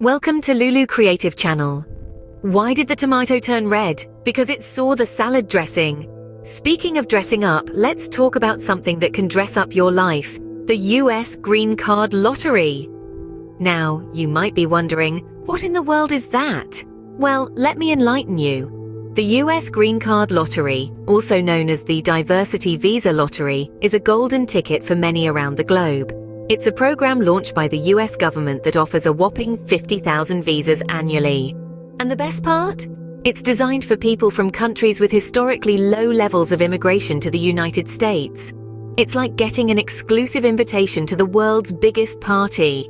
Welcome to Lulu Creative Channel. Why did the tomato turn red? Because it saw the salad dressing. Speaking of dressing up, let's talk about something that can dress up your life. The US Green Card Lottery. Now, you might be wondering, what in the world is that? Well, let me enlighten you. The US Green Card Lottery, also known as the Diversity Visa Lottery, is a golden ticket for many around the globe. It's a program launched by the US government that offers a whopping 50,000 visas annually. And the best part? It's designed for people from countries with historically low levels of immigration to the United States. It's like getting an exclusive invitation to the world's biggest party.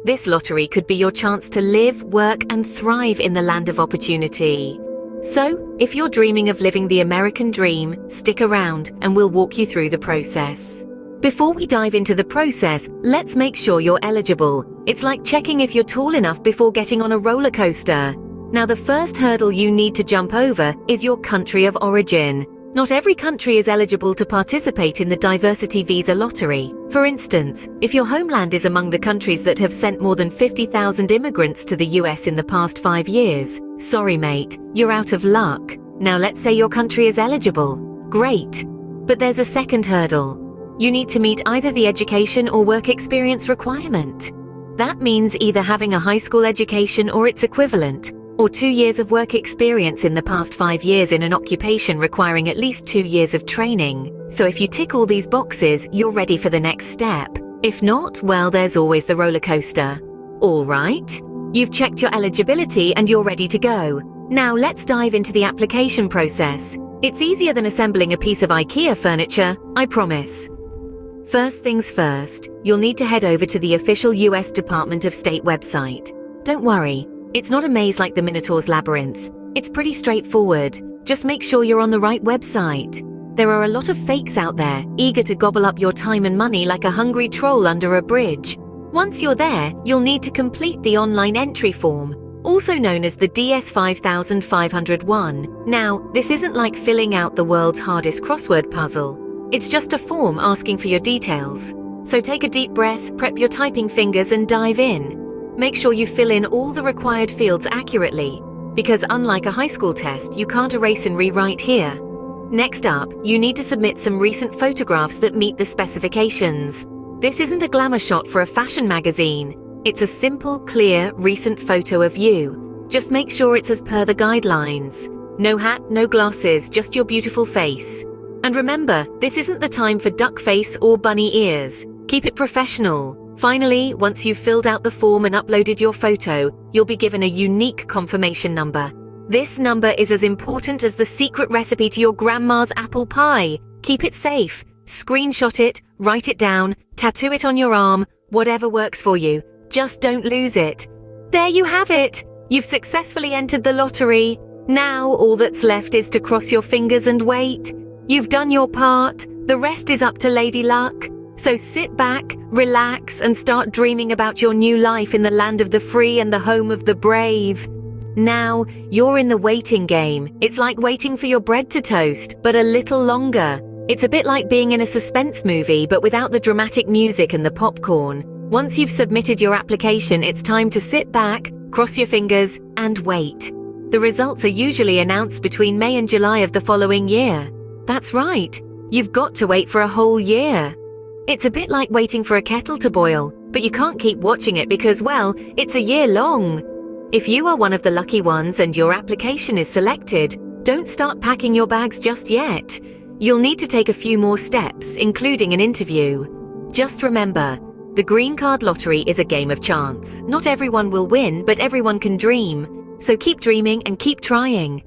This lottery could be your chance to live, work, and thrive in the land of opportunity. So, if you're dreaming of living the American dream, stick around and we'll walk you through the process. Before we dive into the process, let's make sure you're eligible. It's like checking if you're tall enough before getting on a roller coaster. Now, the first hurdle you need to jump over is your country of origin. Not every country is eligible to participate in the Diversity Visa Lottery. For instance, if your homeland is among the countries that have sent more than 50,000 immigrants to the US in the past 5 years, sorry mate, you're out of luck. Now let's say your country is eligible. Great. But there's a second hurdle. You need to meet either the education or work experience requirement. That means either having a high school education or its equivalent, or 2 years of work experience in the past 5 years in an occupation requiring at least 2 years of training. So if you tick all these boxes, you're ready for the next step. If not, well, there's always the roller coaster. All right, you've checked your eligibility and you're ready to go. Now let's dive into the application process. It's easier than assembling a piece of IKEA furniture, I promise. First things first, you'll need to head over to the official US Department of State website. Don't worry, it's not a maze like the Minotaur's Labyrinth. It's pretty straightforward. Just make sure you're on the right website. There are a lot of fakes out there, eager to gobble up your time and money like a hungry troll under a bridge. Once you're there, you'll need to complete the online entry form, also known as the DS 5501. Now, this isn't like filling out the world's hardest crossword puzzle. It's just a form asking for your details. So take a deep breath, prep your typing fingers and dive in. Make sure you fill in all the required fields accurately, because unlike a high school test, you can't erase and rewrite here. Next up, you need to submit some recent photographs that meet the specifications. This isn't a glamour shot for a fashion magazine. It's a simple, clear, recent photo of you. Just make sure it's as per the guidelines. No hat, no glasses, just your beautiful face. And remember, this isn't the time for duck face or bunny ears. Keep it professional. Finally, once you've filled out the form and uploaded your photo, you'll be given a unique confirmation number. This number is as important as the secret recipe to your grandma's apple pie. Keep it safe. Screenshot it, write it down, tattoo it on your arm, whatever works for you. Just don't lose it. There you have it. You've successfully entered the lottery. Now all that's left is to cross your fingers and wait. You've done your part. The rest is up to Lady Luck. So sit back, relax, and start dreaming about your new life in the land of the free and the home of the brave. Now, you're in the waiting game. It's like waiting for your bread to toast, but a little longer. It's a bit like being in a suspense movie, but without the dramatic music and the popcorn. Once you've submitted your application, it's time to sit back, cross your fingers, and wait. The results are usually announced between May and July of the following year. That's right. You've got to wait for a whole year. It's a bit like waiting for a kettle to boil, but you can't keep watching it because, well, it's a year long. If you are one of the lucky ones and your application is selected, don't start packing your bags just yet. You'll need to take a few more steps, including an interview. Just remember, the Green Card Lottery is a game of chance. Not everyone will win, but everyone can dream. So keep dreaming and keep trying.